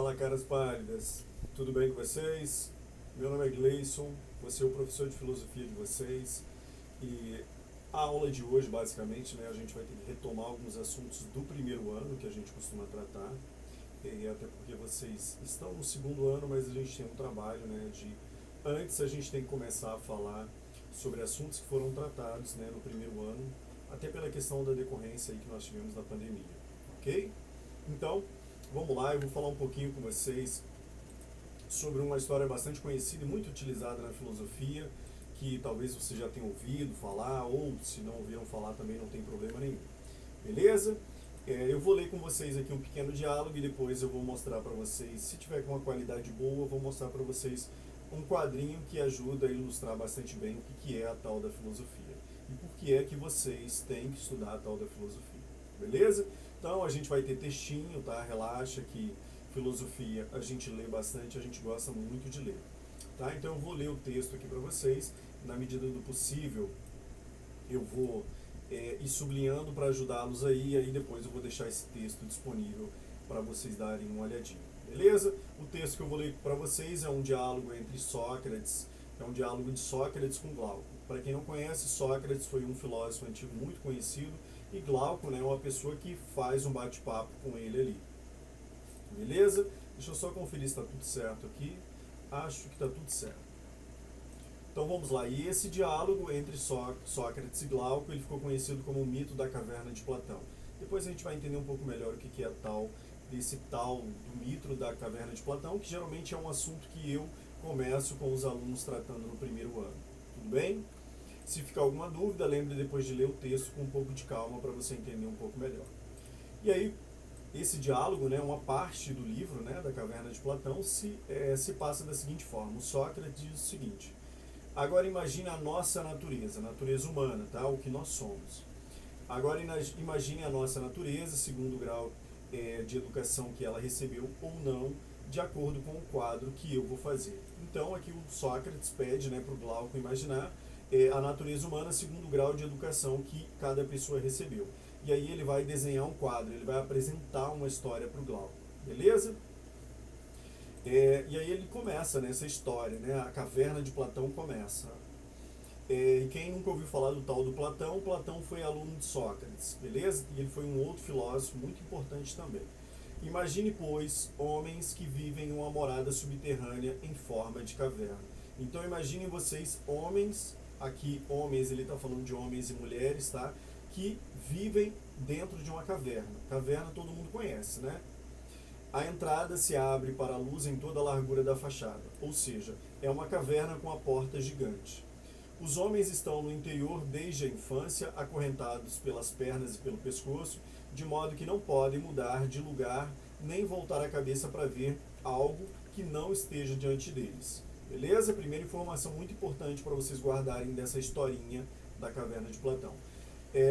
Fala, caras pálidas, tudo bem com vocês? Meu nome é Gleison, vou ser o professor de filosofia de vocês e a aula de hoje, basicamente, a gente vai ter que retomar alguns assuntos do primeiro ano que a gente costuma tratar, e até porque vocês estão no segundo ano, mas a gente tem um trabalho, antes a gente tem que começar a falar sobre assuntos que foram tratados, no primeiro ano, até pela questão da decorrência aí que nós tivemos da pandemia, ok? Então, vamos lá, eu vou falar um pouquinho com vocês sobre uma história bastante conhecida e muito utilizada na filosofia, que talvez você já tenha ouvido falar, ou se não ouviram falar também não tem problema nenhum. Beleza? Eu vou ler com vocês aqui um pequeno diálogo e depois eu vou mostrar para vocês, se tiver com uma qualidade boa, eu vou mostrar para vocês um quadrinho que ajuda a ilustrar bastante bem o que é a tal da filosofia e por que é que vocês têm que estudar a tal da filosofia. Beleza? Então a gente vai ter textinho, tá? Relaxa que filosofia a gente lê bastante, a gente gosta muito de ler. Tá? Então eu vou ler o texto aqui para vocês, na medida do possível eu vou ir sublinhando para ajudá-los aí, e aí depois eu vou deixar esse texto disponível para vocês darem uma olhadinha. Beleza? O texto que eu vou ler para vocês é um diálogo entre Sócrates, é um diálogo de Sócrates com Glauco. Para quem não conhece, Sócrates foi um filósofo antigo muito conhecido e Glauco é uma pessoa que faz um bate-papo com ele ali. Beleza? Deixa eu só conferir se está tudo certo aqui. Acho que está tudo certo. Então vamos lá. E esse diálogo entre Sócrates e Glauco, ele ficou conhecido como o mito da caverna de Platão. Depois a gente vai entender um pouco melhor o que é desse tal do mito da caverna de Platão, que geralmente é um assunto que eu começo com os alunos tratando no primeiro ano. Tudo bem? Se ficar alguma dúvida, lembre depois de ler o texto com um pouco de calma para você entender um pouco melhor. E aí, esse diálogo, uma parte do livro, da Caverna de Platão, se passa da seguinte forma. O Sócrates diz o seguinte: agora imagine a nossa natureza, a natureza humana, tá? O que nós somos. Agora imagine a nossa natureza, segundo o grau de educação que ela recebeu ou não, de acordo com o quadro que eu vou fazer. Então, aqui o Sócrates pede para o Glauco imaginar a natureza humana segundo o grau de educação que cada pessoa recebeu. E aí ele vai desenhar um quadro, ele vai apresentar uma história para o Glauco, beleza? E aí ele começa nessa história, a caverna de Platão começa. E quem nunca ouviu falar do tal do Platão, Platão foi aluno de Sócrates, beleza? E ele foi um outro filósofo muito importante também. Imagine, pois, homens que vivem em uma morada subterrânea em forma de caverna. Então imaginem vocês, homens, aqui homens, ele está falando de homens e mulheres, tá? Que vivem dentro de uma caverna. Caverna todo mundo conhece, né? A entrada se abre para a luz em toda a largura da fachada, ou seja, é uma caverna com a porta gigante. Os homens estão no interior desde a infância, acorrentados pelas pernas e pelo pescoço, de modo que não podem mudar de lugar nem voltar a cabeça para ver algo que não esteja diante deles. Beleza? Primeira informação muito importante para vocês guardarem dessa historinha da caverna de Platão.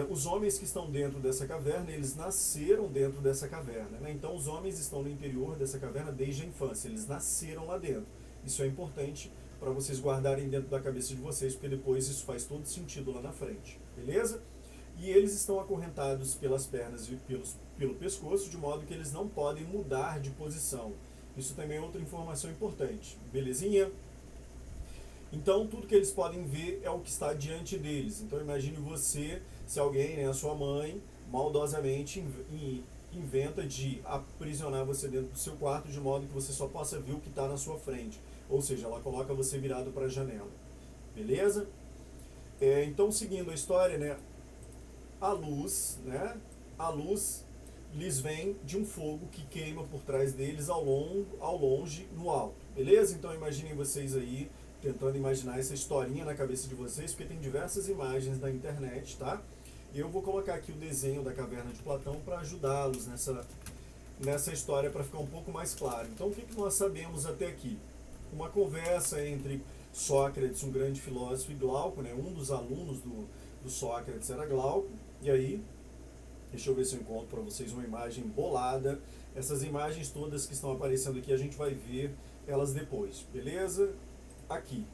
Os homens que estão dentro dessa caverna, eles nasceram dentro dessa caverna. Então os homens estão no interior dessa caverna desde a infância, eles nasceram lá dentro. Isso é importante para vocês guardarem dentro da cabeça de vocês, porque depois isso faz todo sentido lá na frente. Beleza? E eles estão acorrentados pelas pernas e pelo pescoço, de modo que eles não podem mudar de posição. Isso também é outra informação importante. Belezinha? Então, tudo que eles podem ver é o que está diante deles. Então, imagine você, se alguém, a sua mãe, maldosamente inventa de aprisionar você dentro do seu quarto, de modo que você só possa ver o que está na sua frente. Ou seja, ela coloca você virado para a janela. Beleza? Então, seguindo a história, a luz lhes vem de um fogo que queima por trás deles ao longe, no alto. Beleza? Então, imaginem vocês aí, tentando imaginar essa historinha na cabeça de vocês, porque tem diversas imagens na internet, tá? E eu vou colocar aqui o desenho da caverna de Platão para ajudá-los nessa história, para ficar um pouco mais claro. Então, o que nós sabemos até aqui? Uma conversa entre Sócrates, um grande filósofo, e Glauco, um dos alunos do Sócrates era Glauco, e aí, deixa eu ver se eu encontro para vocês uma imagem bolada. Essas imagens todas que estão aparecendo aqui, a gente vai ver elas depois, beleza? Aqui,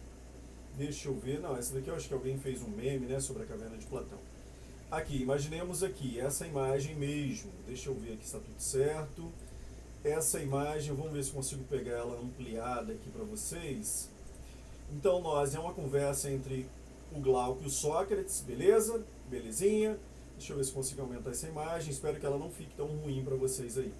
deixa eu ver, não, essa daqui eu acho que alguém fez um meme, sobre a caverna de Platão. Aqui, imaginemos aqui, essa imagem mesmo, deixa eu ver aqui se está tudo certo. essa imagem, vamos ver se consigo pegar ela ampliada aqui para vocês. Então, nós, é uma conversa entre o Glauco e o Sócrates, beleza? Belezinha. Deixa eu ver se consigo aumentar essa imagem, espero que ela não fique tão ruim para vocês aí.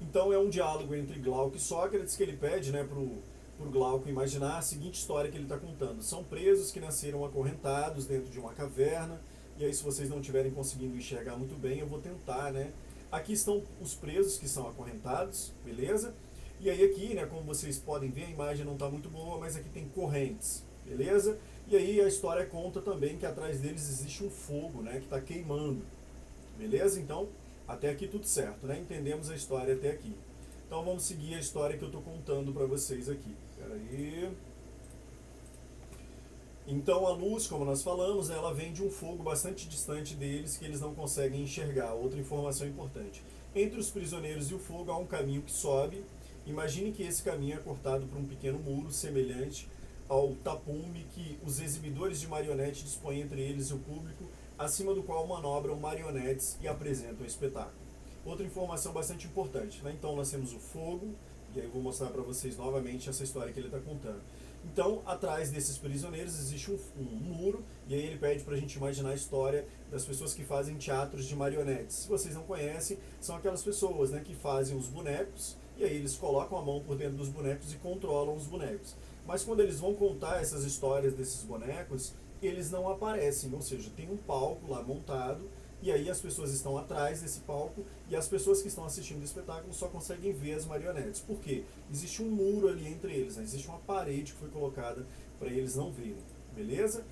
Então, é um diálogo entre Glauco e Sócrates, que ele pede, né, pro Glauco imaginar a seguinte história que ele está contando. São presos que nasceram acorrentados dentro de uma caverna, e aí se vocês não estiverem conseguindo enxergar muito bem, eu vou tentar, né? Aqui estão os presos que são acorrentados, beleza? E aí aqui, né, como vocês podem ver, a imagem não está muito boa, mas aqui tem correntes, beleza? E aí a história conta também que atrás deles existe um fogo, né, que está queimando, beleza? Então, até aqui tudo certo, né? Entendemos a história até aqui. Então vamos seguir a história que eu estou contando para vocês aqui. Espera aí. Então a luz, como nós falamos, ela vem de um fogo bastante distante deles que eles não conseguem enxergar. Outra informação importante. Entre os prisioneiros e o fogo há um caminho que sobe. Imagine que esse caminho é cortado por um pequeno muro semelhante ao tapume que os exibidores de marionete dispõem entre eles e o público, acima do qual manobram marionetes e apresentam o espetáculo. Outra informação bastante importante, né? Então nós temos o fogo, e aí eu vou mostrar para vocês novamente essa história que ele está contando. Então, atrás desses prisioneiros existe um muro, e aí ele pede para a gente imaginar a história das pessoas que fazem teatros de marionetes. Se vocês não conhecem, são aquelas pessoas, né, que fazem os bonecos, e aí eles colocam a mão por dentro dos bonecos e controlam os bonecos. Mas quando eles vão contar essas histórias desses bonecos, eles não aparecem, ou seja, tem um palco lá montado, e aí as pessoas estão atrás desse palco e as pessoas que estão assistindo o espetáculo só conseguem ver as marionetes. Por quê? Existe um muro ali entre eles, né? Existe uma parede que foi colocada para eles não verem, beleza?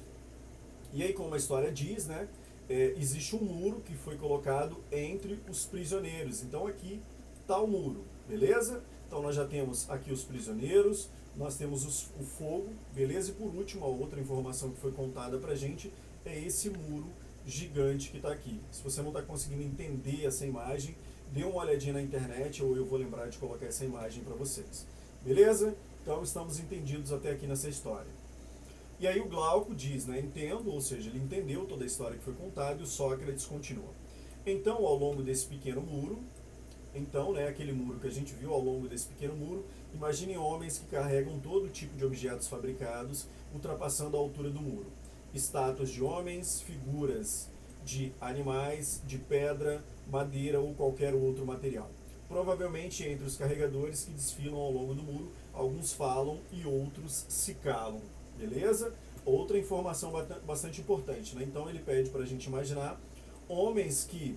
E aí, como a história diz, né, existe um muro que foi colocado entre os prisioneiros. Então aqui está o muro, beleza? Então nós já temos aqui os prisioneiros, nós temos o fogo, beleza? E por último, a outra informação que foi contada para a gente é esse muro gigante que está aqui. Se você não está conseguindo entender essa imagem, dê uma olhadinha na internet ou eu vou lembrar de colocar essa imagem para vocês. Beleza? Então estamos entendidos até aqui nessa história. E aí o Glauco diz, né, entendo, ou seja, ele entendeu toda a história que foi contada e o Sócrates continua. Então, ao longo desse pequeno muro, então, né, aquele muro que a gente viu ao longo desse pequeno muro, imaginem homens que carregam todo tipo de objetos fabricados, ultrapassando a altura do muro. Estátuas de homens, figuras de animais, de pedra, madeira ou qualquer outro material. Provavelmente entre os carregadores que desfilam ao longo do muro, alguns falam e outros se calam, beleza? Outra informação bastante importante, né? Então ele pede para a gente imaginar homens que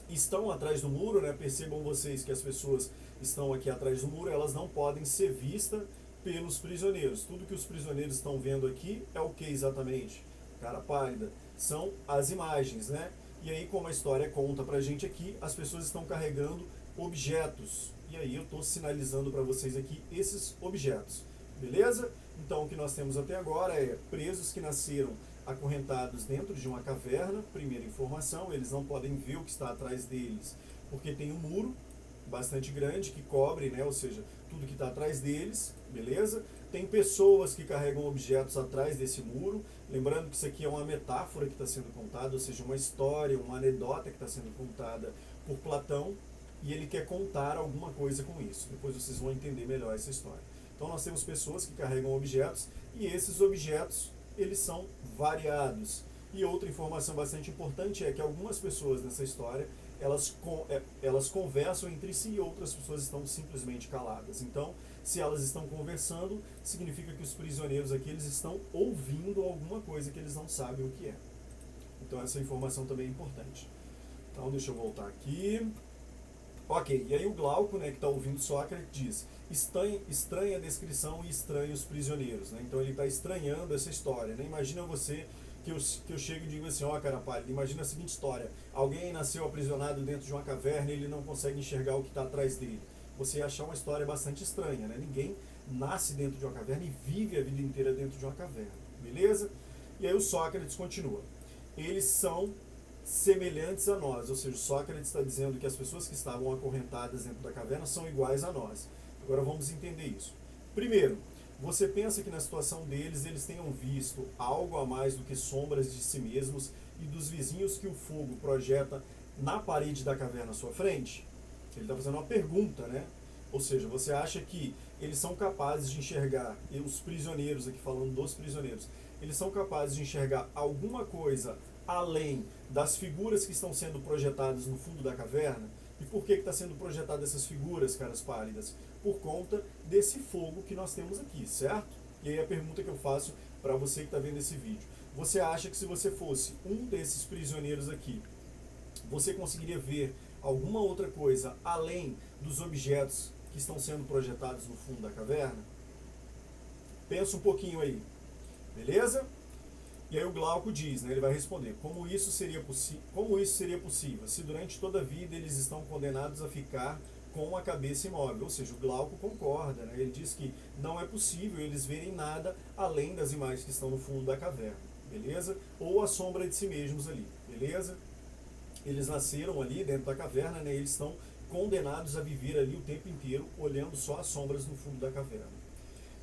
estão atrás do muro, né? Percebam vocês que as pessoas estão aqui atrás do muro, elas não podem ser vistas pelos prisioneiros. Tudo que os prisioneiros estão vendo aqui é o que exatamente? Cara pálida. São as imagens, né? E aí, como a história conta pra gente aqui, as pessoas estão carregando objetos. E aí eu estou sinalizando para vocês aqui esses objetos. Beleza? Então o que nós temos até agora é presos que nasceram acorrentados dentro de uma caverna. Primeira informação, eles não podem ver o que está atrás deles, porque tem um muro bastante grande que cobre, né, ou seja, tudo que está atrás deles, beleza? Tem pessoas que carregam objetos atrás desse muro, lembrando que isso aqui é uma metáfora que está sendo contada, ou seja, uma história, uma anedota que está sendo contada por Platão, e ele quer contar alguma coisa com isso. Depois vocês vão entender melhor essa história. Então nós temos pessoas que carregam objetos, e esses objetos, eles são variados. E outra informação bastante importante é que algumas pessoas nessa história, elas conversam entre si e outras pessoas estão simplesmente caladas. Então, se elas estão conversando, significa que os prisioneiros aqui, eles estão ouvindo alguma coisa que eles não sabem o que é. Então, essa informação também é importante. Então, deixa eu voltar aqui. Ok, e aí o Glauco, né, que está ouvindo Sócrates, diz: estranha a descrição e estranha os prisioneiros. Né? Então, ele está estranhando essa história. Né? Imagina você que eu chego e digo assim, ó, cara pálido, imagina a seguinte história: alguém nasceu aprisionado dentro de uma caverna e ele não consegue enxergar o que está atrás dele. Você ia achar uma história bastante estranha, né? Ninguém nasce dentro de uma caverna e vive a vida inteira dentro de uma caverna, beleza? E aí o Sócrates continua: eles são semelhantes a nós, ou seja, Sócrates está dizendo que as pessoas que estavam acorrentadas dentro da caverna são iguais a nós. Agora vamos entender isso. Primeiro, você pensa que na situação deles, eles tenham visto algo a mais do que sombras de si mesmos e dos vizinhos que o fogo projeta na parede da caverna à sua frente? Ele está fazendo uma pergunta, né? Ou seja, você acha que eles são capazes de enxergar, e os prisioneiros, aqui falando dos prisioneiros, eles são capazes de enxergar alguma coisa além das figuras que estão sendo projetadas no fundo da caverna? E por que está sendo projetadas essas figuras, caras pálidas? Por conta desse fogo que nós temos aqui, certo? E aí a pergunta que eu faço para você que está vendo esse vídeo. Você acha que se você fosse um desses prisioneiros aqui, você conseguiria ver alguma outra coisa além dos objetos que estão sendo projetados no fundo da caverna? Pensa um pouquinho aí, beleza? E aí o Glauco diz, né, ele vai responder, como isso seria possível se durante toda a vida eles estão condenados a ficar com a cabeça imóvel? Ou seja, o Glauco concorda, né, ele diz que não é possível eles verem nada além das imagens que estão no fundo da caverna, beleza? Ou a sombra de si mesmos ali, beleza? Eles nasceram ali dentro da caverna, né, eles estão condenados a viver ali o tempo inteiro olhando só as sombras no fundo da caverna.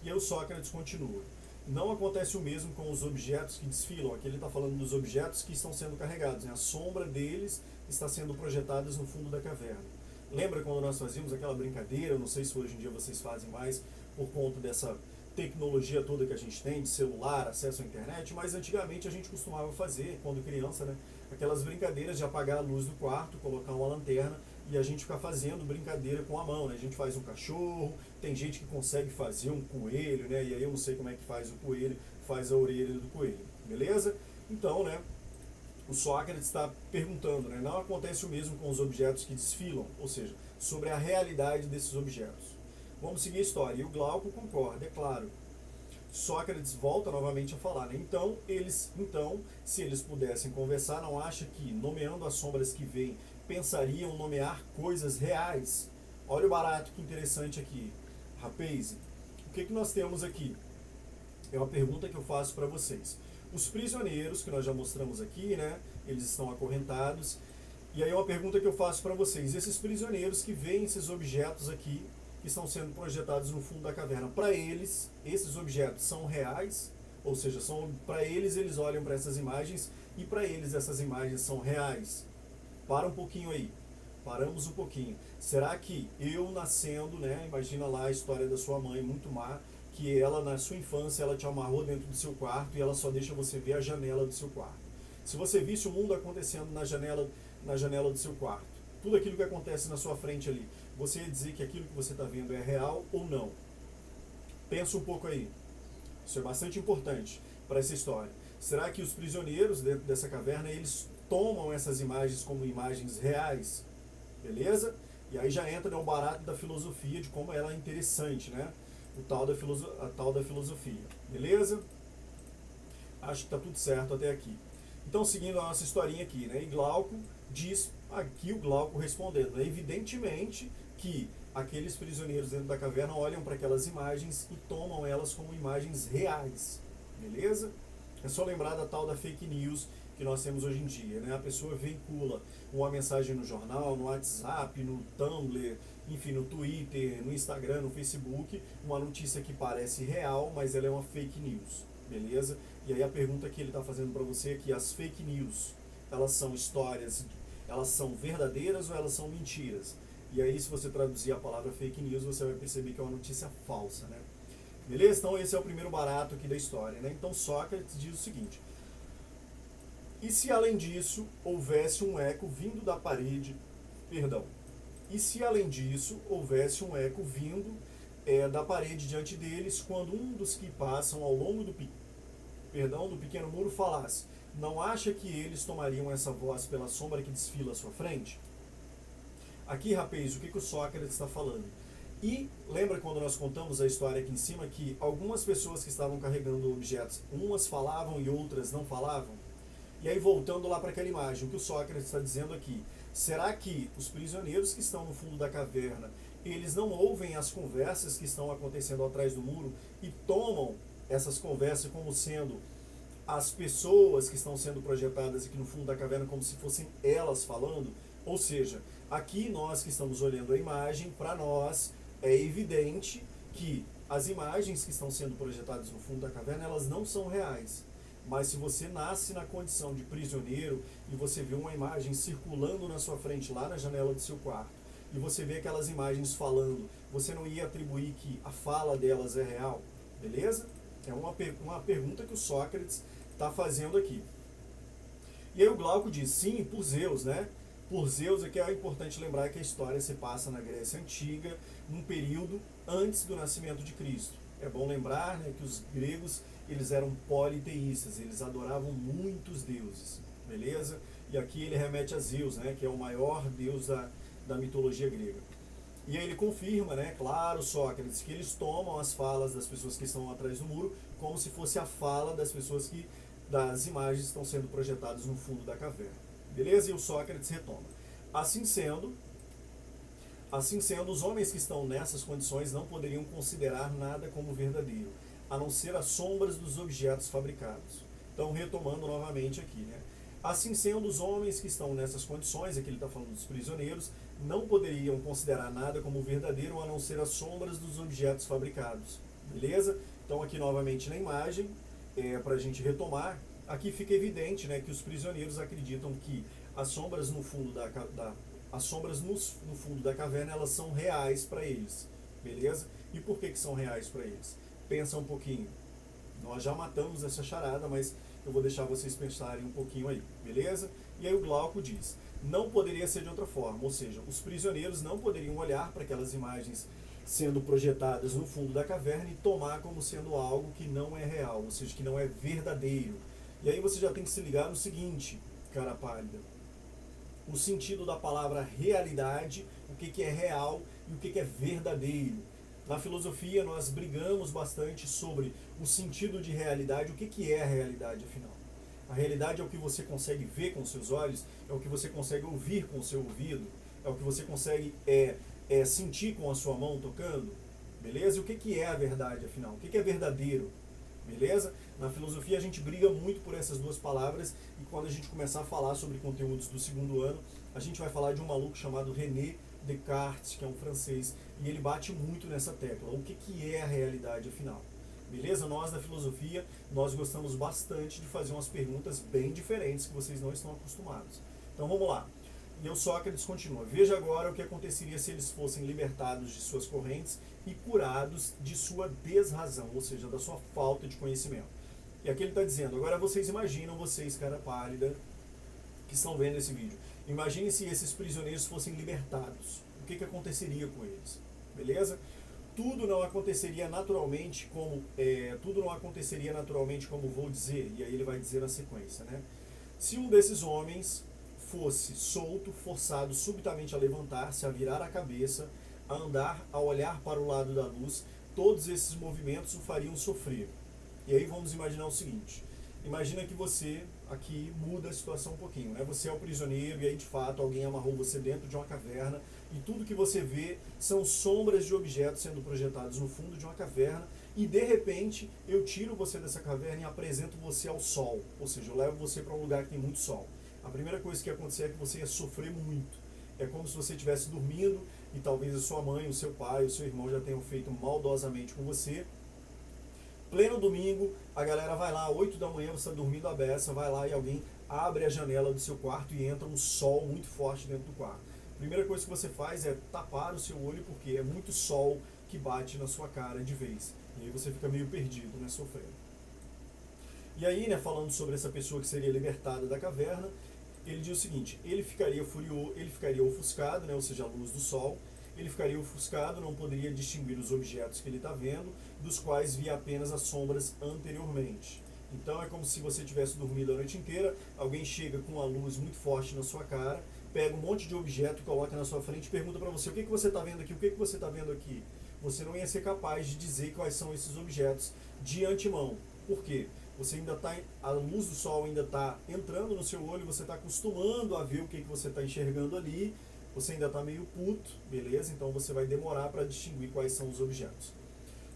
E aí o Sócrates continua. Não acontece o mesmo com os objetos que desfilam. Aqui ele está falando dos objetos que estão sendo carregados, né? A sombra deles está sendo projetada no fundo da caverna. Lembra quando nós fazíamos aquela brincadeira? Não sei se hoje em dia vocês fazem mais por conta dessa tecnologia toda que a gente tem, de celular, acesso à internet, mas antigamente a gente costumava fazer, quando criança, né? Aquelas brincadeiras de apagar a luz do quarto, colocar uma lanterna e a gente ficar fazendo brincadeira com a mão, né? A gente faz um cachorro, tem gente que consegue fazer um coelho, né? E aí eu não sei como é que faz o coelho, faz a orelha do coelho, beleza? Então, né, o Sócrates está perguntando, né? Não acontece o mesmo com os objetos que desfilam, ou seja, sobre a realidade desses objetos. Vamos seguir a história. E o Glauco concorda, é claro. Sócrates volta novamente a falar, né? Então, se eles pudessem conversar, não acha que, nomeando as sombras que veem, pensariam nomear coisas reais? Olha o barato, que interessante aqui. Rapaz, o que nós temos aqui? É uma pergunta que eu faço para vocês. Os prisioneiros, que nós já mostramos aqui, né? Eles estão acorrentados. E aí é uma pergunta que eu faço para vocês. Esses prisioneiros que veem esses objetos aqui, que estão sendo projetados no fundo da caverna, para eles, esses objetos são reais? Ou seja, para eles olham para essas imagens e para eles essas imagens são reais? Para um pouquinho aí. Paramos um pouquinho. Será que eu nascendo, né? Imagina lá a história da sua mãe, muito má, que ela, na sua infância, ela te amarrou dentro do seu quarto e ela só deixa você ver a janela do seu quarto. Se você visse o mundo acontecendo na janela do seu quarto, tudo aquilo que acontece na sua frente ali, você ia dizer que aquilo que você está vendo é real ou não? Pensa um pouco aí. Isso é bastante importante para essa história. Será que os prisioneiros dentro dessa caverna, eles tomam essas imagens como imagens reais? Beleza? E aí já entra no barato da filosofia, de como ela é interessante, né? A tal da filosofia. Beleza? Acho que está tudo certo até aqui. Então, seguindo a nossa historinha aqui, né? E Glauco diz, aqui o Glauco respondendo, né? Evidentemente que aqueles prisioneiros dentro da caverna olham para aquelas imagens e tomam elas como imagens reais. Beleza? É só lembrar da tal da fake news que nós temos hoje em dia, né? A pessoa veicula uma mensagem no jornal, no WhatsApp, no Tumblr, enfim, no Twitter, no Instagram, no Facebook, uma notícia que parece real, mas ela é uma fake news, beleza? E aí a pergunta que ele está fazendo para você é que as fake news, elas são histórias, elas são verdadeiras ou elas são mentiras? E aí, se você traduzir a palavra fake news, você vai perceber que é uma notícia falsa, né? Beleza? Então esse é o primeiro barato aqui da história, né? Então Sócrates diz o seguinte: e se além disso houvesse um eco vindo da parede, e se além disso houvesse um eco vindo da parede diante deles, quando um dos que passam ao longo do pequeno muro falasse, não acha que eles tomariam essa voz pela sombra que desfila à sua frente? Aqui, rapaz, o que o Sócrates está falando? E lembra quando nós contamos a história aqui em cima que algumas pessoas que estavam carregando objetos, umas falavam e outras não falavam? E aí, voltando lá para aquela imagem, o que o Sócrates está dizendo aqui, será que os prisioneiros que estão no fundo da caverna, eles não ouvem as conversas que estão acontecendo atrás do muro e tomam essas conversas como sendo as pessoas que estão sendo projetadas aqui no fundo da caverna como se fossem elas falando? Ou seja, aqui nós que estamos olhando a imagem, para nós é evidente que as imagens que estão sendo projetadas no fundo da caverna, elas não são reais. Mas se você nasce na condição de prisioneiro e você vê uma imagem circulando na sua frente, lá na janela do seu quarto, e você vê aquelas imagens falando, você não ia atribuir que a fala delas é real? Beleza? É uma pergunta que o Sócrates está fazendo aqui. E aí o Glauco diz, sim, por Zeus, né? Por Zeus é que é importante lembrar que a história se passa na Grécia Antiga, num período antes do nascimento de Cristo. É bom lembrar, né, que os gregos eles eram politeístas, eles adoravam muitos deuses, beleza? E aqui ele remete a Zeus, né, que é o maior deus da mitologia grega. E aí ele confirma, né, claro, Sócrates, que eles tomam as falas das pessoas que estão atrás do muro como se fosse a fala das pessoas que das imagens estão sendo projetadas no fundo da caverna. Beleza? E o Sócrates retoma. Assim sendo, os homens que estão nessas condições não poderiam considerar nada como verdadeiro, a não ser as sombras dos objetos fabricados. Então, retomando novamente aqui, né? Assim sendo, os homens que estão nessas condições, aqui ele está falando dos prisioneiros, não poderiam considerar nada como verdadeiro, a não ser as sombras dos objetos fabricados. Beleza? Então, aqui novamente na imagem, para a gente retomar, aqui fica evidente, né, que os prisioneiros acreditam que as sombras no fundo as sombras no fundo da caverna, elas são reais para eles, beleza? E por que são reais para eles? Pensa um pouquinho. Nós já matamos essa charada, mas eu vou deixar vocês pensarem um pouquinho aí, beleza? E aí o Glauco diz, não poderia ser de outra forma, ou seja, os prisioneiros não poderiam olhar para aquelas imagens sendo projetadas no fundo da caverna e tomar como sendo algo que não é real, ou seja, que não é verdadeiro. E aí você já tem que se ligar no seguinte, cara pálida, o sentido da palavra realidade, o que é real e o que é verdadeiro. Na filosofia nós brigamos bastante sobre o sentido de realidade, o que é a realidade afinal. A realidade é o que você consegue ver com os seus olhos, é o que você consegue ouvir com o seu ouvido, é o que você consegue sentir com a sua mão tocando, beleza? E o que é a verdade afinal? O que é verdadeiro? Beleza? Na filosofia a gente briga muito por essas duas palavras e quando a gente começar a falar sobre conteúdos do segundo ano, a gente vai falar de um maluco chamado René Descartes, que é um francês, e ele bate muito nessa tecla. O que é a realidade afinal? Beleza? Nós da filosofia, nós gostamos bastante de fazer umas perguntas bem diferentes que vocês não estão acostumados. Então vamos lá. E o Sócrates continua. Veja agora o que aconteceria se eles fossem libertados de suas correntes e curados de sua desrazão, ou seja, da sua falta de conhecimento. E aqui ele está dizendo, agora vocês imaginam, vocês, cara pálida, que estão vendo esse vídeo, imaginem se esses prisioneiros fossem libertados. O que aconteceria com eles? Beleza? Tudo não aconteceria naturalmente como vou dizer, e aí ele vai dizer na sequência, né? Se um desses homens fosse solto, forçado subitamente a levantar-se, a virar a cabeça, a andar, a olhar para o lado da luz, todos esses movimentos o fariam sofrer. E aí vamos imaginar o seguinte, imagina que você aqui muda a situação um pouquinho, né? Você é o prisioneiro e aí de fato alguém amarrou você dentro de uma caverna e tudo que você vê são sombras de objetos sendo projetados no fundo de uma caverna e de repente eu tiro você dessa caverna e apresento você ao sol, ou seja, eu levo você para um lugar que tem muito sol. A primeira coisa que ia acontecer é que você ia sofrer muito. É como se você estivesse dormindo e talvez a sua mãe, o seu pai, o seu irmão já tenham feito maldosamente com você. Pleno domingo, a galera vai lá, 8 da manhã, você está dormindo à beça, vai lá e alguém abre a janela do seu quarto e entra um sol muito forte dentro do quarto. A primeira coisa que você faz é tapar o seu olho porque é muito sol que bate na sua cara de vez. E aí você fica meio perdido, né, sofrendo. E aí, né, falando sobre essa pessoa que seria libertada da caverna, ele diz o seguinte, ele ficaria furioso, ele ficaria ofuscado, né, ou seja, a luz do sol, ele ficaria ofuscado, não poderia distinguir os objetos que ele está vendo, dos quais via apenas as sombras anteriormente. Então é como se você tivesse dormido a noite inteira, alguém chega com uma luz muito forte na sua cara, pega um monte de objeto, coloca na sua frente e pergunta para você, o que você está vendo aqui, o que você está vendo aqui? Você não ia ser capaz de dizer quais são esses objetos de antemão. Por quê? Você ainda está, a luz do sol ainda está entrando no seu olho, você está acostumando a ver o que você está enxergando ali, você ainda está meio puto, beleza? Então você vai demorar para distinguir quais são os objetos.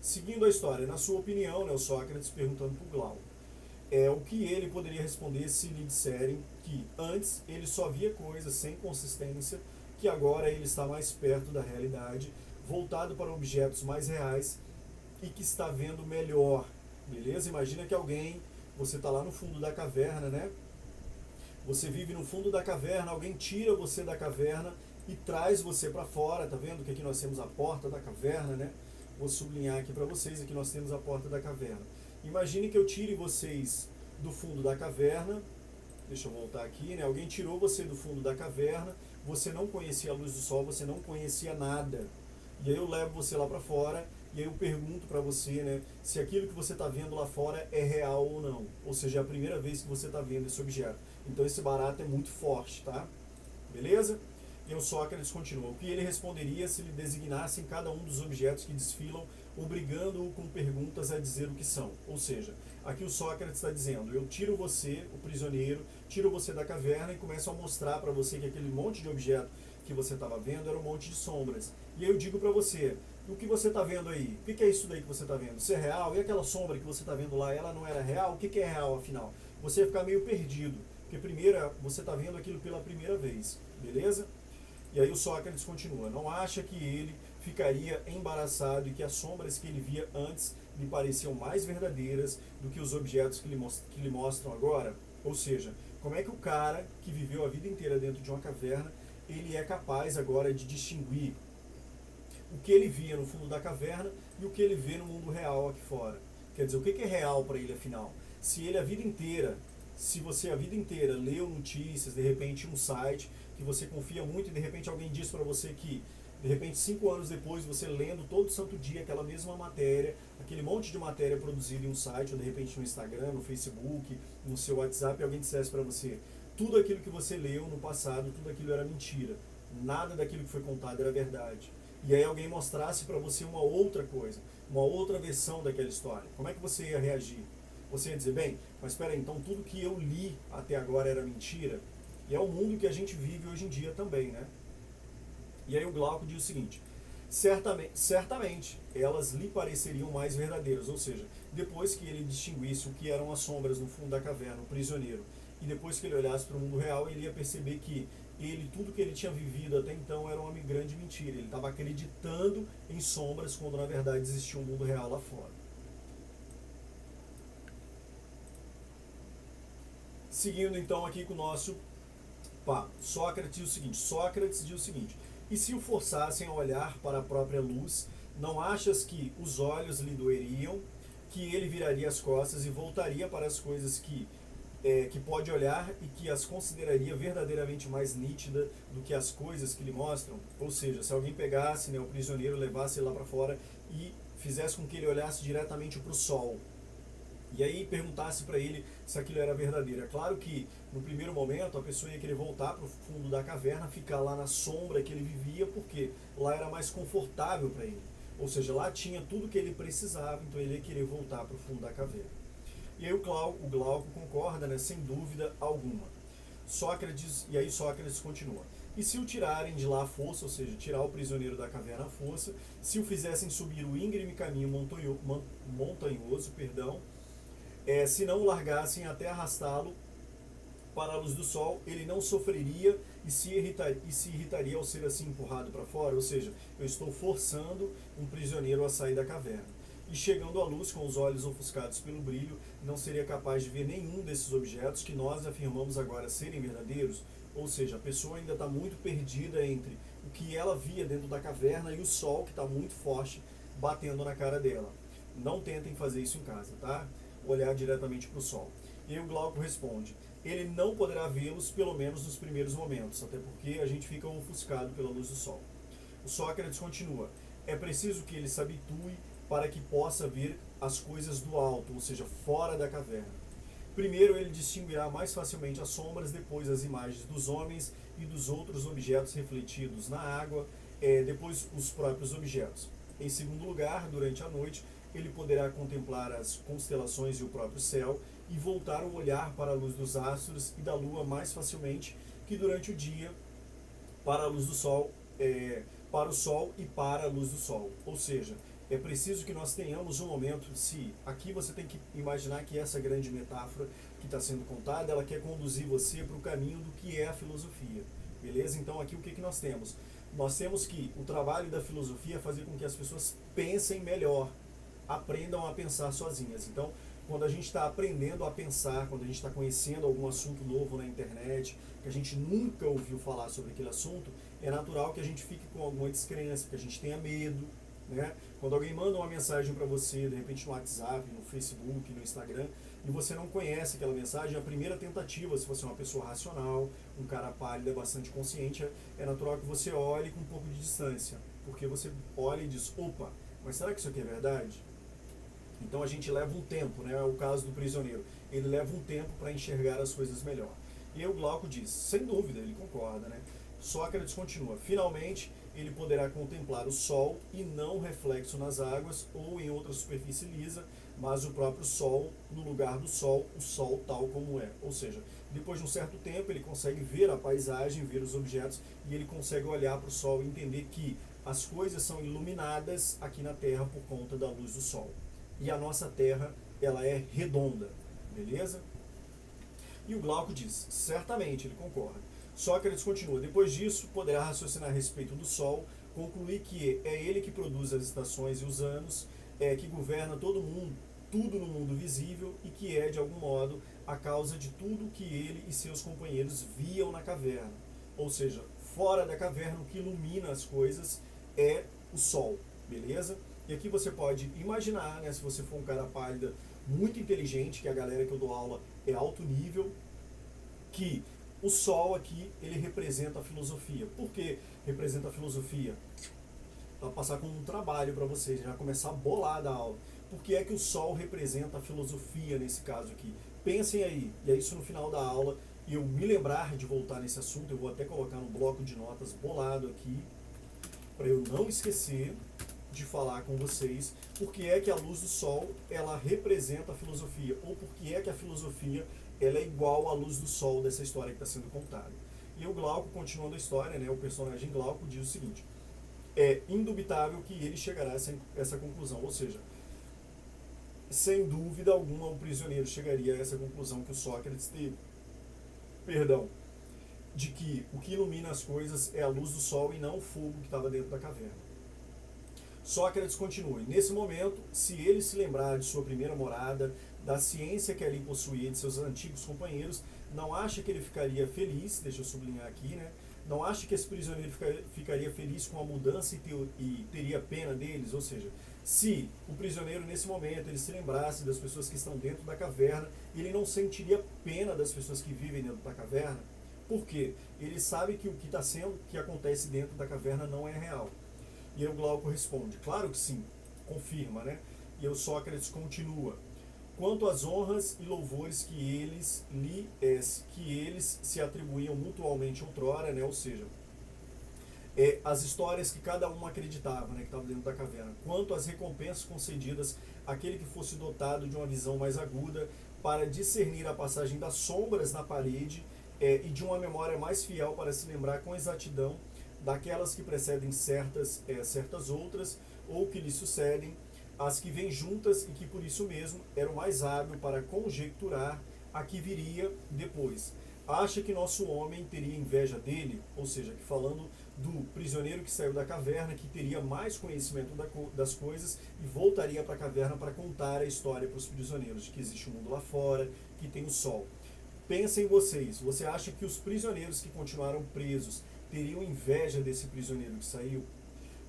Seguindo a história, na sua opinião, né, o Sócrates perguntando para o Glauco, o que ele poderia responder se lhe disserem que antes ele só via coisas sem consistência, que agora ele está mais perto da realidade, voltado para objetos mais reais e que está vendo melhor, beleza? Imagina que alguém, você está lá no fundo da caverna, né? Você vive no fundo da caverna, alguém tira você da caverna e traz você para fora, tá vendo que aqui nós temos a porta da caverna, né? Vou sublinhar aqui para vocês, aqui nós temos a porta da caverna. Imagine que eu tire vocês do fundo da caverna, deixa eu voltar aqui, né? Alguém tirou você do fundo da caverna, você não conhecia a luz do sol, você não conhecia nada. E aí eu levo você lá para fora, e aí eu pergunto para você, né, se aquilo que você está vendo lá fora é real ou não. Ou seja, é a primeira vez que você está vendo esse objeto. Então esse barato é muito forte, tá? Beleza? E o Sócrates continua. O que ele responderia se lhe designassem cada um dos objetos que desfilam, obrigando-o com perguntas a dizer o que são? Ou seja, aqui o Sócrates está dizendo, eu tiro você, o prisioneiro, tiro você da caverna e começo a mostrar para você que aquele monte de objeto que você estava vendo era um monte de sombras. E aí eu digo para você, o que você está vendo aí? O que é isso daí que você está vendo? Isso é real? E aquela sombra que você está vendo lá, ela não era real? O que é real afinal? Você ia ficar meio perdido, porque primeiro você está vendo aquilo pela primeira vez, beleza? E aí o Sócrates continua, não acha que ele ficaria embaraçado e que as sombras que ele via antes lhe pareciam mais verdadeiras do que os objetos que lhe mostram agora? Ou seja, como é que o cara que viveu a vida inteira dentro de uma caverna, ele é capaz agora de distinguir o que ele via no fundo da caverna e o que ele vê no mundo real aqui fora? Quer dizer, o que é real para ele afinal? Se ele a vida inteira, se você a vida inteira leu notícias, de repente um site que você confia muito e de repente alguém diz para você que de repente 5 anos depois você lendo todo santo dia aquela mesma matéria, aquele monte de matéria produzida em um site ou de repente no Instagram, no Facebook, no seu WhatsApp, e alguém dissesse para você tudo aquilo que você leu no passado, tudo aquilo era mentira, nada daquilo que foi contado era verdade. E aí alguém mostrasse para você uma outra coisa, uma outra versão daquela história, como é que você ia reagir? Você ia dizer, bem, mas espera aí, então tudo que eu li até agora era mentira? E é o mundo que a gente vive hoje em dia também, né? E aí o Glauco diz o seguinte, certamente elas lhe pareceriam mais verdadeiras, ou seja, depois que ele distinguisse o que eram as sombras no fundo da caverna, o prisioneiro, e depois que ele olhasse para o mundo real, ele ia perceber que tudo que ele tinha vivido até então era uma grande mentira. Ele estava acreditando em sombras quando na verdade existia um mundo real lá fora. Seguindo então aqui com o nosso papo. Sócrates diz o seguinte, e se o forçassem a olhar para a própria luz, não achas que os olhos lhe doeriam, que ele viraria as costas e voltaria para as coisas que pode olhar e que as consideraria verdadeiramente mais nítida do que as coisas que lhe mostram? Ou seja, se alguém pegasse, né, o prisioneiro, levasse ele lá para fora e fizesse com que ele olhasse diretamente para o sol, e aí perguntasse para ele se aquilo era verdadeiro. É claro que no primeiro momento a pessoa ia querer voltar para o fundo da caverna, ficar lá na sombra que ele vivia, porque lá era mais confortável para ele. Ou seja, lá tinha tudo que ele precisava, então ele ia querer voltar para o fundo da caverna. E aí o Glauco concorda, né, sem dúvida alguma. E aí Sócrates continua. E se o tirarem de lá à força, ou seja, tirar o prisioneiro da caverna à força, se o fizessem subir o íngreme caminho montanhoso, se não o largassem até arrastá-lo para a luz do sol, ele não sofreria e se irritaria ao ser assim empurrado para fora, ou seja, eu estou forçando um prisioneiro a sair da caverna. E chegando à luz com os olhos ofuscados pelo brilho, não seria capaz de ver nenhum desses objetos que nós afirmamos agora serem verdadeiros, ou seja, a pessoa ainda está muito perdida entre o que ela via dentro da caverna e o sol que está muito forte batendo na cara dela. Não tentem fazer isso em casa, tá? Olhar diretamente para o sol. E aí o Glauco responde, ele não poderá vê-los pelo menos nos primeiros momentos, até porque a gente fica ofuscado pela luz do sol. O Sócrates continua, é preciso que ele se habitue para que possa ver as coisas do alto, ou seja, fora da caverna. Primeiro ele distinguirá mais facilmente as sombras, depois as imagens dos homens e dos outros objetos refletidos na água, depois os próprios objetos. Em segundo lugar, durante a noite, ele poderá contemplar as constelações e o próprio céu e voltar o olhar para a luz dos astros e da lua mais facilmente que durante o dia para a luz do sol, para o sol e para a luz do sol. Ou seja, é preciso que nós tenhamos um momento, aqui você tem que imaginar que essa grande metáfora que está sendo contada, ela quer conduzir você para o caminho do que é a filosofia, beleza? Então aqui o que nós temos? Nós temos que o trabalho da filosofia é fazer com que as pessoas pensem melhor, aprendam a pensar sozinhas. Então, quando a gente está aprendendo a pensar, quando a gente está conhecendo algum assunto novo na internet, que a gente nunca ouviu falar sobre aquele assunto, é natural que a gente fique com alguma descrença, que a gente tenha medo, né? Quando alguém manda uma mensagem para você, de repente no WhatsApp, no Facebook, no Instagram, e você não conhece aquela mensagem, a primeira tentativa, se você é uma pessoa racional, um cara pálido, bastante consciente, é natural que você olhe com um pouco de distância, porque você olha e diz, opa, mas será que isso aqui é verdade? Então a gente leva um tempo, né? É o caso do prisioneiro, ele leva um tempo para enxergar as coisas melhor. E aí o Glauco diz, sem dúvida, ele concorda, né? Sócrates continua, finalmente ele poderá contemplar o sol e não o reflexo nas águas ou em outra superfície lisa, mas o próprio sol, no lugar do sol, o sol tal como é. Ou seja, depois de um certo tempo ele consegue ver a paisagem, ver os objetos e ele consegue olhar para o sol e entender que as coisas são iluminadas aqui na Terra por conta da luz do sol. E a nossa Terra, ela é redonda, beleza? E o Glauco diz, certamente, ele concorda. Sócrates continua, depois disso, poderá raciocinar a respeito do Sol, concluir que é ele que produz as estações e os anos, que governa todo mundo, tudo no mundo visível e que é, de algum modo, a causa de tudo que ele e seus companheiros viam na caverna. Ou seja, fora da caverna, o que ilumina as coisas é o Sol, beleza? E aqui você pode imaginar, né, se você for um cara pálido, muito inteligente, que a galera que eu dou aula é alto nível, que o Sol aqui, ele representa a filosofia. Por que representa a filosofia? Para passar como um trabalho para vocês, já começar a bolar da aula. Por que é que o Sol representa a filosofia nesse caso aqui? Pensem aí, e é isso no final da aula, e eu me lembrar de voltar nesse assunto, eu vou até colocar no bloco de notas bolado aqui, para eu não esquecer de falar com vocês porque é que a luz do sol ela representa a filosofia, ou porque é que a filosofia ela é igual à luz do sol dessa história que está sendo contada. E o Glauco, continuando a história, né, o personagem Glauco diz o seguinte, é indubitável que ele chegará a essa conclusão, ou seja, sem dúvida alguma o prisioneiro chegaria a essa conclusão que o Sócrates teve, perdão, de que o que ilumina as coisas é a luz do sol e não o fogo que estava dentro da caverna. Sócrates continua, nesse momento, se ele se lembrar de sua primeira morada, da ciência que ali possuía de seus antigos companheiros, não acha que ele ficaria feliz, deixa eu sublinhar aqui, né? Não acha que esse prisioneiro ficaria feliz com a mudança e teria pena deles? Ou seja, se o prisioneiro nesse momento ele se lembrasse das pessoas que estão dentro da caverna, ele não sentiria pena das pessoas que vivem dentro da caverna? Por quê? Ele sabe que o que acontece dentro da caverna não é real. E aí o Glauco responde, claro que sim, confirma, né? E o Sócrates continua, quanto às honras e louvores que eles se atribuíam mutualmente outrora, né? Ou seja, as histórias que cada um acreditava, né, que estava dentro da caverna, quanto às recompensas concedidas àquele que fosse dotado de uma visão mais aguda para discernir a passagem das sombras na parede e de uma memória mais fiel para se lembrar com exatidão daquelas que precedem certas outras, ou que lhe sucedem, as que vêm juntas e que por isso mesmo era o mais hábil para conjecturar a que viria depois. Acha que nosso homem teria inveja dele, ou seja, que falando do prisioneiro que saiu da caverna, que teria mais conhecimento das coisas e voltaria para a caverna para contar a história para os prisioneiros, de que existe um mundo lá fora, que tem o sol. Pensem vocês, você acha que os prisioneiros que continuaram presos teriam inveja desse prisioneiro que saiu?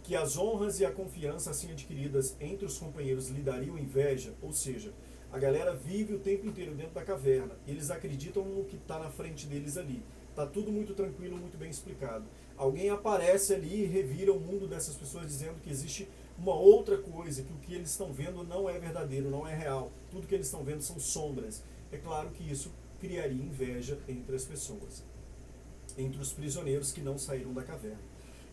Que as honras e a confiança assim adquiridas entre os companheiros lhe dariam inveja? Ou seja, a galera vive o tempo inteiro dentro da caverna, eles acreditam no que está na frente deles ali. Está tudo muito tranquilo, muito bem explicado. Alguém aparece ali e revira o mundo dessas pessoas dizendo que existe uma outra coisa, que o que eles estão vendo não é verdadeiro, não é real. Tudo que eles estão vendo são sombras. É claro que isso criaria inveja entre as pessoas, entre os prisioneiros que não saíram da caverna.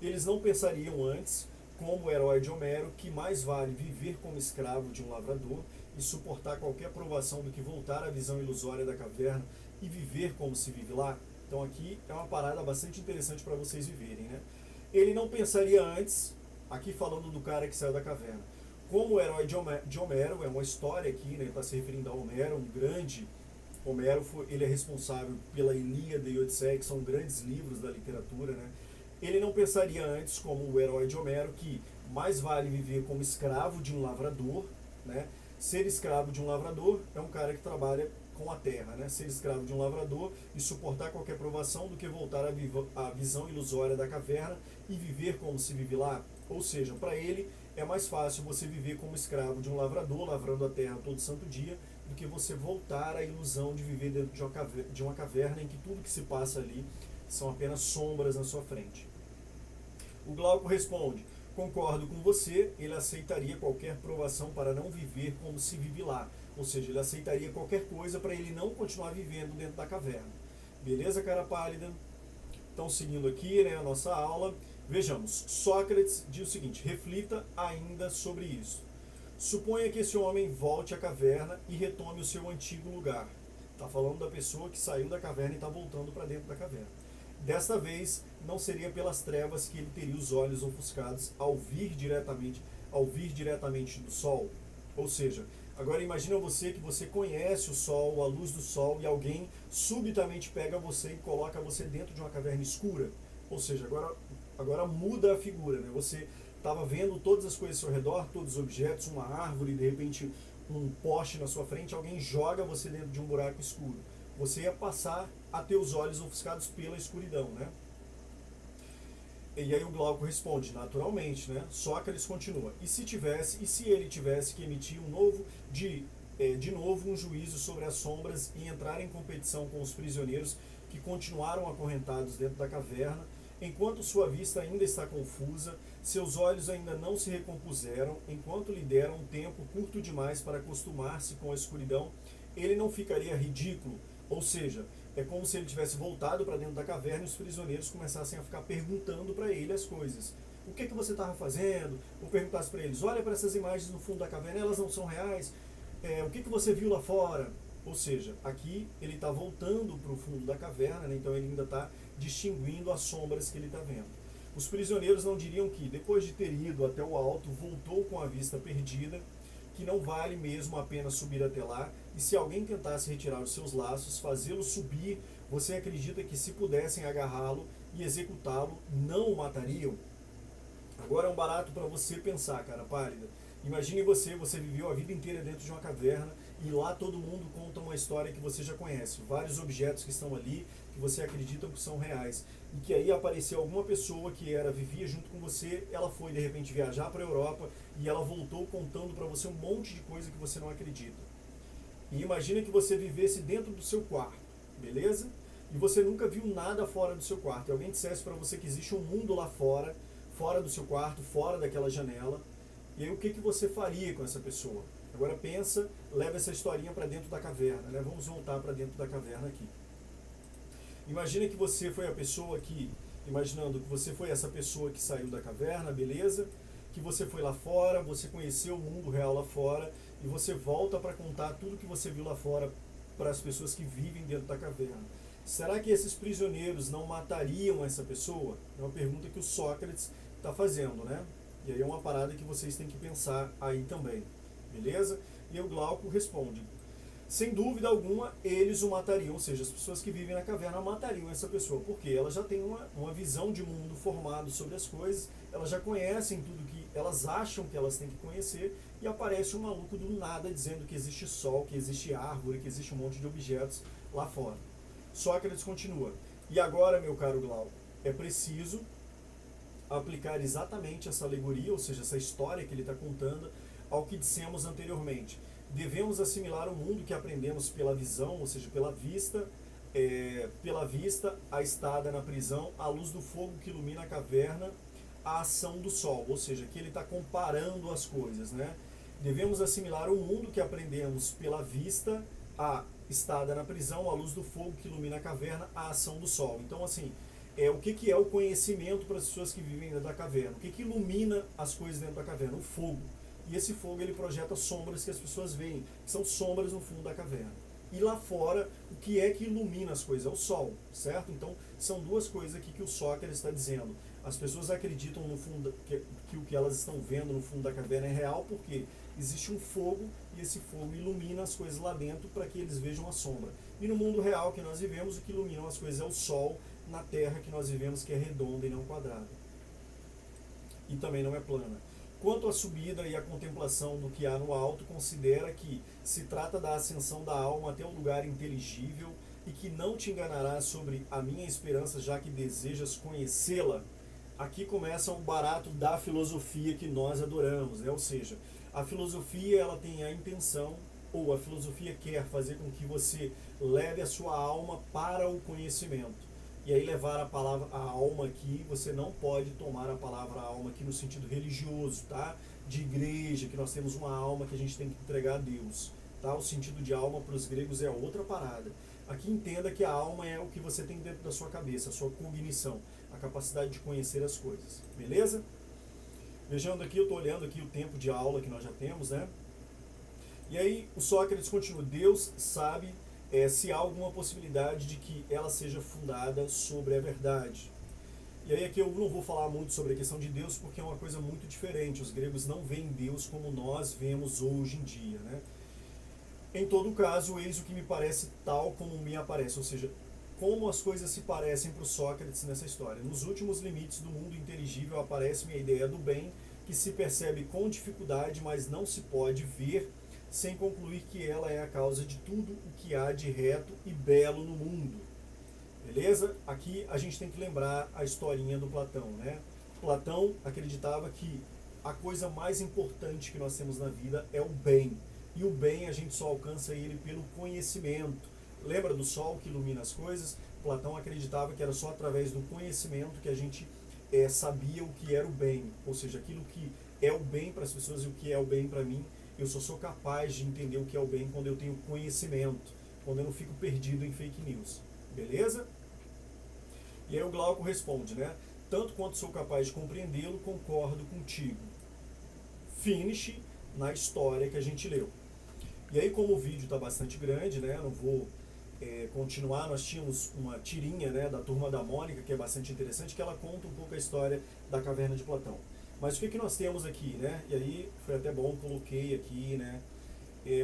Eles não pensariam antes, como o herói de Homero, que mais vale viver como escravo de um lavrador e suportar qualquer provação do que voltar à visão ilusória da caverna e viver como se vive lá? Então aqui é uma parada bastante interessante para vocês viverem, né? Ele não pensaria antes, aqui falando do cara que saiu da caverna, como o herói de Homero, é uma história aqui, né? Está se referindo a Homero, um grande... Homero ele é responsável pela Ilíada e Odisseia, que são grandes livros da literatura, né? Ele não pensaria antes, como o herói de Homero, que mais vale viver como escravo de um lavrador, né, Ser escravo de um lavrador é um cara que trabalha com a terra, né? Ser escravo de um lavrador e suportar qualquer provação do que voltar à visão ilusória da caverna e viver como se vive lá. Ou seja, para ele é mais fácil você viver como escravo de um lavrador, lavrando a terra todo santo dia, do que você voltar à ilusão de viver dentro de uma caverna em que tudo que se passa ali são apenas sombras na sua frente. O Glauco responde: concordo com você, ele aceitaria qualquer provação para não viver como se vive lá. Ou seja, ele aceitaria qualquer coisa para ele não continuar vivendo dentro da caverna. Beleza, cara pálida? Então, seguindo aqui, né, a nossa aula, vejamos. Sócrates diz o seguinte: reflita ainda sobre isso. Suponha que esse homem volte à caverna e retome o seu antigo lugar. Está falando da pessoa que saiu da caverna e está voltando para dentro da caverna. Desta vez, não seria pelas trevas que ele teria os olhos ofuscados ao vir diretamente do sol. Ou seja, agora imagina você que você conhece o sol, a luz do sol, e alguém subitamente pega você e coloca você dentro de uma caverna escura. Ou seja, agora muda a figura, né? Você estava vendo todas as coisas ao seu redor, todos os objetos, uma árvore, de repente um poste na sua frente, alguém joga você dentro de um buraco escuro. Você ia passar a ter os olhos ofuscados pela escuridão, né? E aí o Glauco responde, naturalmente, né? Sócrates continua: e se ele tivesse que emitir de novo um juízo sobre as sombras e entrar em competição com os prisioneiros que continuaram acorrentados dentro da caverna, enquanto sua vista ainda está confusa, seus olhos ainda não se recompuseram, enquanto lhe deram um tempo curto demais para acostumar-se com a escuridão, ele não ficaria ridículo? Ou seja, é como se ele tivesse voltado para dentro da caverna e os prisioneiros começassem a ficar perguntando para ele as coisas. O que você estava fazendo? Ou perguntasse para eles: olha para essas imagens no fundo da caverna, elas não são reais? O que você viu lá fora? Ou seja, aqui ele está voltando para o fundo da caverna, né? Então ele ainda está distinguindo as sombras que ele está vendo. Os prisioneiros não diriam que, depois de ter ido até o alto, voltou com a vista perdida, que não vale mesmo a pena subir até lá, e se alguém tentasse retirar os seus laços, fazê-lo subir, você acredita que se pudessem agarrá-lo e executá-lo, não o matariam? Agora é um barato para você pensar, cara pálida. Imagine você viveu a vida inteira dentro de uma caverna e lá todo mundo conta uma história que você já conhece, vários objetos que estão ali que você acredita que são reais, e que aí apareceu alguma pessoa que vivia junto com você, ela foi de repente viajar para a Europa e ela voltou contando para você um monte de coisa que você não acredita. E imagina que você vivesse dentro do seu quarto, beleza? E você nunca viu nada fora do seu quarto, e alguém dissesse para você que existe um mundo lá fora, fora do seu quarto, fora daquela janela. E aí o que você faria com essa pessoa? Agora pensa, leva essa historinha para dentro da caverna, né? Vamos voltar para dentro da caverna aqui. Imagina que você foi a pessoa que, imaginando que você foi essa pessoa que saiu da caverna, beleza? Que você foi lá fora, você conheceu o mundo real lá fora, e você volta para contar tudo que você viu lá fora para as pessoas que vivem dentro da caverna. Será que esses prisioneiros não matariam essa pessoa? É uma pergunta que o Sócrates está fazendo, né? E aí é uma parada que vocês têm que pensar aí também, beleza? E o Glauco responde: sem dúvida alguma, eles o matariam, ou seja, as pessoas que vivem na caverna matariam essa pessoa, porque elas já têm uma visão de mundo formado sobre as coisas, elas já conhecem tudo que elas acham que elas têm que conhecer, e aparece um maluco do nada dizendo que existe sol, que existe árvore, que existe um monte de objetos lá fora. Sócrates continua: e agora, meu caro Glauco, é preciso aplicar exatamente essa alegoria, ou seja, essa história que ele está contando, ao que dissemos anteriormente. Devemos assimilar o mundo que aprendemos pela visão, ou seja, pela vista, a estada na prisão, a luz do fogo que ilumina a caverna, a ação do sol, ou seja, que ele está comparando as coisas, né? Devemos assimilar o mundo que aprendemos pela vista, a estada na prisão, a luz do fogo que ilumina a caverna, a ação do sol. Então, assim, o que é o conhecimento para as pessoas que vivem dentro da caverna? O que ilumina as coisas dentro da caverna? O fogo. E esse fogo ele projeta sombras que as pessoas veem, que são sombras no fundo da caverna. E lá fora, o que é que ilumina as coisas? É o sol, certo? Então, são duas coisas aqui que o Sócrates está dizendo. As pessoas acreditam no fundo que o que elas estão vendo no fundo da caverna é real, porque existe um fogo e esse fogo ilumina as coisas lá dentro para que eles vejam a sombra. E no mundo real que nós vivemos, o que ilumina as coisas é o sol na Terra que nós vivemos, que é redonda e não quadrada. E também não é plana. Quanto à subida e à contemplação do que há no alto, considera que se trata da ascensão da alma até um lugar inteligível e que não te enganará sobre a minha esperança, já que desejas conhecê-la. Aqui começa o barato da filosofia que nós adoramos, né? Ou seja, a filosofia ela tem a intenção, ou a filosofia quer fazer com que você leve a sua alma para o conhecimento. E aí levar a palavra a alma aqui, você não pode tomar a palavra alma aqui no sentido religioso, tá? De igreja, que nós temos uma alma que a gente tem que entregar a Deus, tá? O sentido de alma para os gregos é outra parada. Aqui entenda que a alma é o que você tem dentro da sua cabeça, a sua cognição, a capacidade de conhecer as coisas, beleza? Vejando aqui, eu estou olhando aqui o tempo de aula que nós já temos, né? E aí o Sócrates continua, Deus sabe se há alguma possibilidade de que ela seja fundada sobre a verdade. E aí aqui eu não vou falar muito sobre a questão de Deus, porque é uma coisa muito diferente. Os gregos não veem Deus como nós vemos hoje em dia, né? Em todo caso, eis o que me parece tal como me aparece, ou seja, como as coisas se parecem para o Sócrates nessa história. Nos últimos limites do mundo inteligível aparece-me a ideia do bem, que se percebe com dificuldade, mas não se pode ver, sem concluir que ela é a causa de tudo o que há de reto e belo no mundo. Beleza? Aqui a gente tem que lembrar a historinha do Platão, né? Platão acreditava que a coisa mais importante que nós temos na vida é o bem. E o bem a gente só alcança ele pelo conhecimento. Lembra do sol que ilumina as coisas? Platão acreditava que era só através do conhecimento que a gente sabia o que era o bem. Ou seja, aquilo que é o bem para as pessoas e o que é o bem para mim. Eu só sou capaz de entender o que é o bem quando eu tenho conhecimento, quando eu não fico perdido em fake news. Beleza? E aí o Glauco responde, né? Tanto quanto sou capaz de compreendê-lo, concordo contigo. Finish na história que a gente leu. E aí, como o vídeo está bastante grande, né? Não vou continuar. Nós tínhamos uma tirinha, né, da Turma da Mônica, que é bastante interessante, que ela conta um pouco a história da Caverna de Platão. Mas o que nós temos aqui, né? E aí foi até bom, coloquei aqui, né?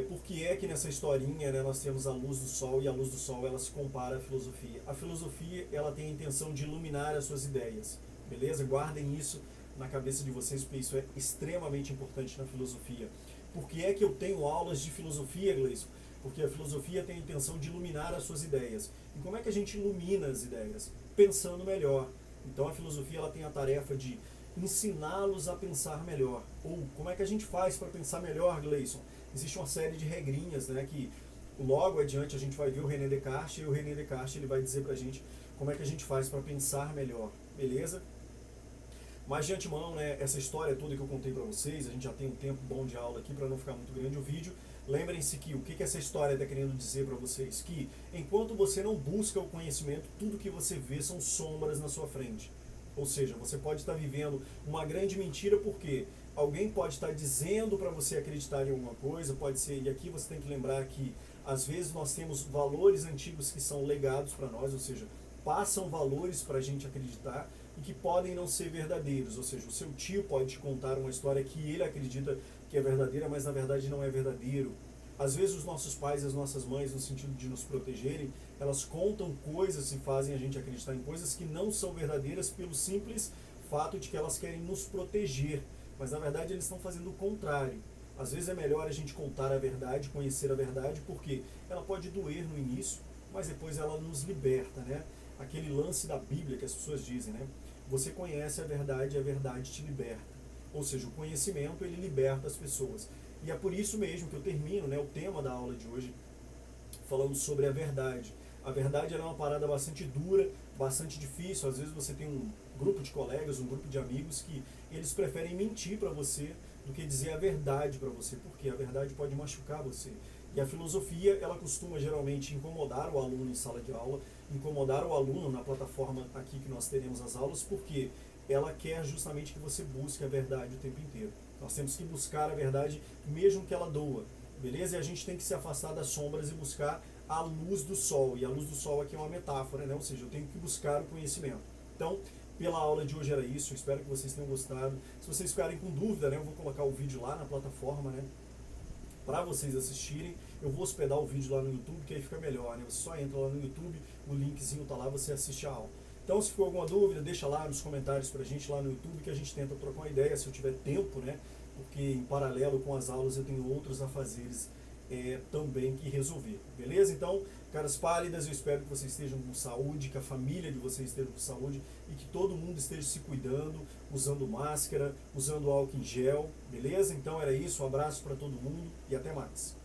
Por que é que nessa historinha, né, nós temos a luz do sol, e a luz do sol ela se compara à filosofia. A filosofia ela tem a intenção de iluminar as suas ideias, beleza? Guardem isso na cabeça de vocês, porque isso é extremamente importante na filosofia. Por que é que eu tenho aulas de filosofia, Gleison? Porque a filosofia tem a intenção de iluminar as suas ideias. E como é que a gente ilumina as ideias? Pensando melhor. Então a filosofia ela tem a tarefa de ensiná-los a pensar melhor. Ou como é que a gente faz para pensar melhor, Gleison? Existe uma série de regrinhas, né, que logo adiante a gente vai ver o René Descartes, e o René Descartes ele vai dizer pra gente como é que a gente faz para pensar melhor, beleza? Mas de antemão, né, essa história toda que eu contei para vocês, a gente já tem um tempo bom de aula aqui para não ficar muito grande o vídeo. Lembrem-se que o que essa história está querendo dizer para vocês? Que enquanto você não busca o conhecimento, tudo que você vê são sombras na sua frente. Ou seja, você pode estar vivendo uma grande mentira porque alguém pode estar dizendo para você acreditar em alguma coisa, pode ser, e aqui você tem que lembrar que às vezes nós temos valores antigos que são legados para nós, ou seja, passam valores para a gente acreditar e que podem não ser verdadeiros, ou seja, o seu tio pode te contar uma história que ele acredita que é verdadeira, mas na verdade não é verdadeiro. Às vezes os nossos pais e as nossas mães, no sentido de nos protegerem, elas contam coisas e fazem a gente acreditar em coisas que não são verdadeiras pelo simples fato de que elas querem nos proteger, mas na verdade eles estão fazendo o contrário. Às vezes é melhor a gente contar a verdade, conhecer a verdade, porque ela pode doer no início, mas depois ela nos liberta, né? Aquele lance da Bíblia que as pessoas dizem, né? Você conhece a verdade e a verdade te liberta. Ou seja, o conhecimento ele liberta as pessoas. E é por isso mesmo que eu termino, né, o tema da aula de hoje falando sobre a verdade. A verdade ela é uma parada bastante dura, bastante difícil. Às vezes você tem um grupo de colegas, um grupo de amigos que eles preferem mentir para você do que dizer a verdade para você, porque a verdade pode machucar você. E a filosofia, ela costuma geralmente incomodar o aluno em sala de aula, incomodar o aluno na plataforma aqui que nós teremos as aulas, porque ela quer justamente que você busque a verdade o tempo inteiro. Nós temos que buscar a verdade mesmo que ela doa, beleza? E a gente tem que se afastar das sombras e buscar a luz do sol. E a luz do sol aqui é uma metáfora, né? Ou seja, eu tenho que buscar o conhecimento. Então, pela aula de hoje era isso, eu espero que vocês tenham gostado. Se vocês ficarem com dúvida, né, eu vou colocar o vídeo lá na plataforma, né, para vocês assistirem. Eu vou hospedar o vídeo lá no YouTube, que aí fica melhor, né? Você só entra lá no YouTube, o linkzinho tá lá, você assiste a aula. Então, se for alguma dúvida, deixa lá nos comentários pra gente lá no YouTube, que a gente tenta trocar uma ideia, se eu tiver tempo, né? Porque em paralelo com as aulas eu tenho outros afazeres também que resolver, beleza? Então, caras pálidas, eu espero que vocês estejam com saúde, que a família de vocês esteja com saúde e que todo mundo esteja se cuidando, usando máscara, usando álcool em gel, beleza? Então era isso, um abraço para todo mundo e até mais.